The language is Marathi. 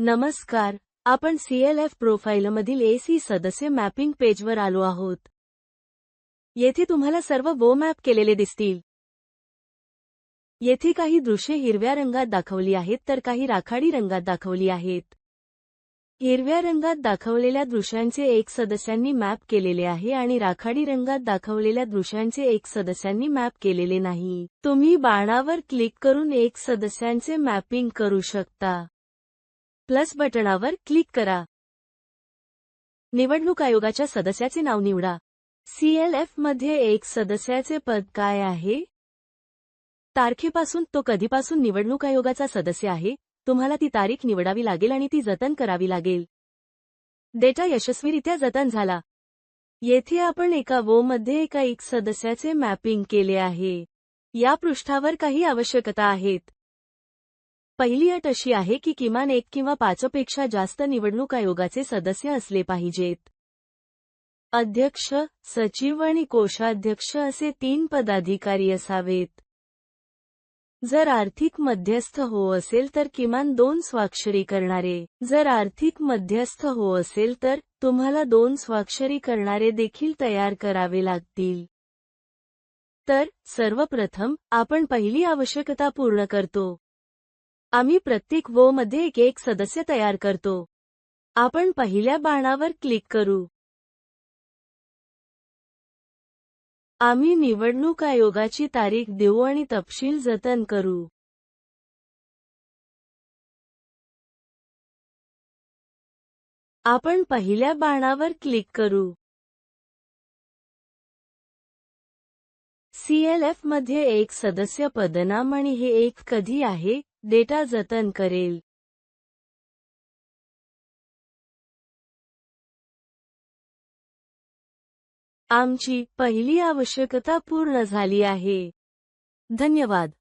नमस्कार, आपण CLF प्रोफाइलमधील AC सदस्य मॅपिंग पेजवर आलो आहोत. येथे तुम्हाला सर्व वो मॅप केलेले दिसतील. येथे काही दृश्ये हिरव्या रंगात दाखवली आहेत तर काही राखाडी रंगात दाखवली आहेत. हिरव्या रंगात दाखवलेल्या दृश्यांचे एक सदस्यांनी मॅप केलेले आहे आणि राखाडी रंगात दाखवलेल्या दृश्यांचे एक सदस्यांनी मॅप केलेले नाही. तुम्ही बाणावर क्लिक करून एक सदस्यांचे मॅपिंग करू शकता. प्लस बटणावर क्लिक करा. निवडणूक आयोगाच्या सदस्याचे नाव निवडा. CLF मध्ये एक सदस्याचे पद काय आहे? तारखेपासून तो कधीपासून निवडणूक आयोगाचा सदस्य आहे, तुम्हाला ती तारीख निवडावी लागेल आणि ती जतन करावी लागेल. डेटा यशस्वीरित्या जतन झाला. येथे आपण एका वो मध्ये एका एक सदस्याचे मॅपिंग केले आहे. या पृष्ठावर काही आवश्यकता आहेत. पहिली अट अशी आहे की किमान 1 किंवा 5 पेक्षा जास्त निवडणूक आयोगाचे सदस्य असले पाहिजेत. अध्यक्ष, सचिव आणि कोषाध्यक्ष असे 3 पदाधिकारी असावेत. जर आर्थिक मध्यस्थ हो असेल तर किमान 2 स्वाक्षरी करणारे. जर आर्थिक मध्यस्थ हो असेल तर तुम्हाला 2 स्वाक्षरी करणारे देखील तयार करावे लागतील. तर सर्वप्रथम आपण पहिली आवश्यकता पूर्ण करतो. आम्ही प्रत्येक वो मध्ये एक सदस्य तयार करतो. आपण पहिल्या बाणावर क्लिक करू. आम्ही निवडणूक आयोगाची तारीख देऊ आणि तपशील जतन करू. आपण पहिल्या बाणावर क्लिक करू. CLF मध्ये एक सदस्य पदनाम आणि हे एक कधी आहे, डेटा जतन करेल. आमची पहिली आवश्यकता पूर्ण झाली आहे. धन्यवाद.